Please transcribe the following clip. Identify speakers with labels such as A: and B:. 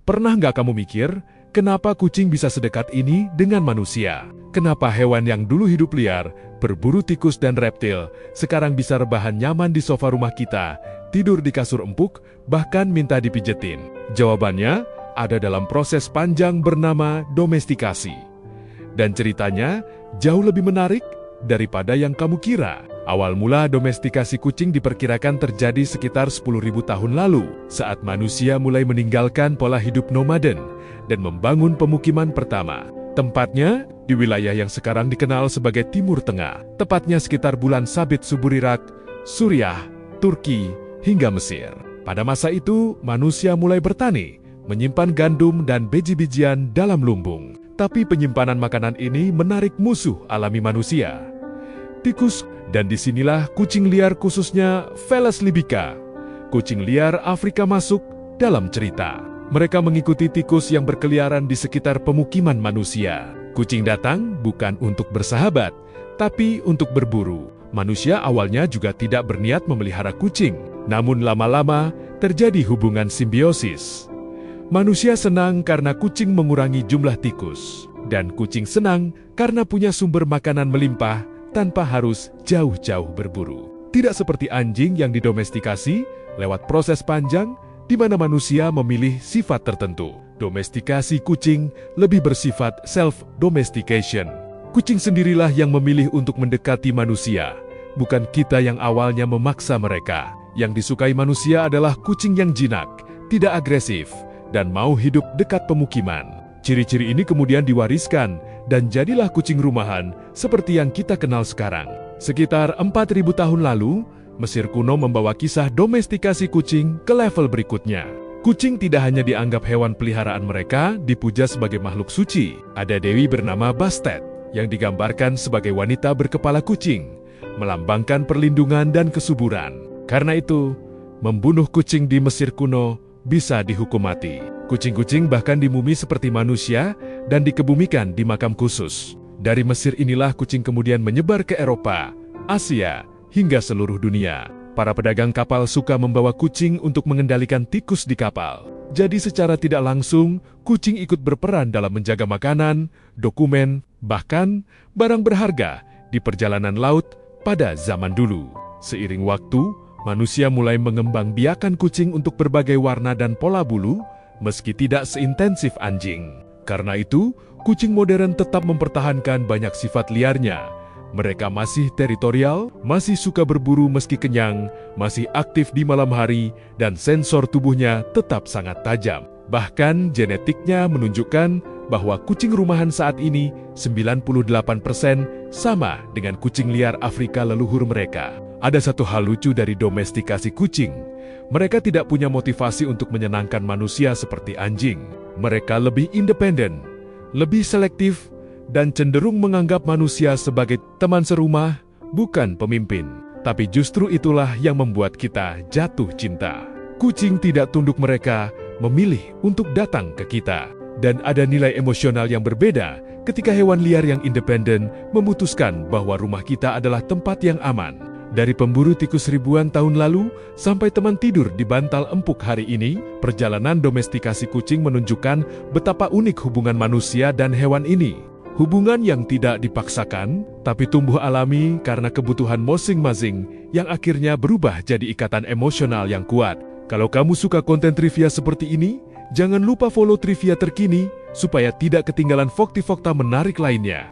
A: Pernah nggak kamu mikir, kenapa kucing bisa sedekat ini dengan manusia? Kenapa hewan yang dulu hidup liar, berburu tikus dan reptil, sekarang bisa rebahan nyaman di sofa rumah kita, tidur di kasur empuk, bahkan minta dipijetin? Jawabannya ada dalam proses panjang bernama domestikasi. Dan ceritanya jauh lebih menarik daripada yang kamu kira. Awal mula domestikasi kucing diperkirakan terjadi sekitar 10.000 tahun lalu, saat manusia mulai meninggalkan pola hidup nomaden dan membangun pemukiman pertama. Tempatnya di wilayah yang sekarang dikenal sebagai Timur Tengah, tepatnya sekitar bulan Sabit Suburirak, Suriah, Turki, hingga Mesir. Pada masa itu, manusia mulai bertani, menyimpan gandum dan biji-bijian dalam lumbung. Tapi penyimpanan makanan ini menarik musuh alami manusia, tikus, dan disinilah kucing liar khususnya Felis libica, kucing liar Afrika masuk dalam cerita. Mereka mengikuti tikus yang berkeliaran di sekitar pemukiman manusia. Kucing datang bukan untuk bersahabat, tapi untuk berburu. Manusia awalnya juga tidak berniat memelihara kucing, namun lama-lama terjadi hubungan simbiosis. Manusia senang karena kucing mengurangi jumlah tikus, dan kucing senang karena punya sumber makanan melimpah tanpa harus jauh-jauh berburu. Tidak seperti anjing yang didomestikasi lewat proses panjang di mana manusia memilih sifat tertentu. Domestikasi kucing lebih bersifat self-domestication. Kucing sendirilah yang memilih untuk mendekati manusia, bukan kita yang awalnya memaksa mereka. Yang disukai manusia adalah kucing yang jinak, tidak agresif, dan mau hidup dekat pemukiman. Ciri-ciri ini kemudian diwariskan dan jadilah kucing rumahan seperti yang kita kenal sekarang. Sekitar 4.000 tahun lalu, Mesir kuno membawa kisah domestikasi kucing ke level berikutnya. Kucing tidak hanya dianggap hewan peliharaan mereka, dipuja sebagai makhluk suci. Ada dewi bernama Bastet yang digambarkan sebagai wanita berkepala kucing, melambangkan perlindungan dan kesuburan. Karena itu, membunuh kucing di Mesir kuno bisa dihukum mati. Kucing-kucing bahkan dimumi seperti manusia dan dikebumikan di makam khusus. Dari Mesir inilah kucing kemudian menyebar ke Eropa, Asia, hingga seluruh dunia. Para pedagang kapal suka membawa kucing untuk mengendalikan tikus di kapal. Jadi secara tidak langsung, kucing ikut berperan dalam menjaga makanan, dokumen, bahkan barang berharga di perjalanan laut pada zaman dulu. Seiring waktu, manusia mulai mengembangbiakan kucing untuk berbagai warna dan pola bulu, meski tidak seintensif anjing. Karena itu, kucing modern tetap mempertahankan banyak sifat liarnya. Mereka masih teritorial, masih suka berburu meski kenyang, masih aktif di malam hari, dan sensor tubuhnya tetap sangat tajam. Bahkan genetiknya menunjukkan bahwa kucing rumahan saat ini 98% sama dengan kucing liar Afrika leluhur mereka. Ada satu hal lucu dari domestikasi kucing. Mereka tidak punya motivasi untuk menyenangkan manusia seperti anjing. Mereka lebih independen, lebih selektif, dan cenderung menganggap manusia sebagai teman serumah, bukan pemimpin. Tapi justru itulah yang membuat kita jatuh cinta. Kucing tidak tunduk, mereka memilih untuk datang ke kita. Dan ada nilai emosional yang berbeda ketika hewan liar yang independen memutuskan bahwa rumah kita adalah tempat yang aman. Dari pemburu tikus ribuan tahun lalu sampai teman tidur di bantal empuk hari ini, perjalanan domestikasi kucing menunjukkan betapa unik hubungan manusia dan hewan ini. Hubungan yang tidak dipaksakan, tapi tumbuh alami karena kebutuhan masing-masing yang akhirnya berubah jadi ikatan emosional yang kuat. Kalau kamu suka konten trivia seperti ini, jangan lupa follow Trivia Terkini supaya tidak ketinggalan fakta-fakta menarik lainnya.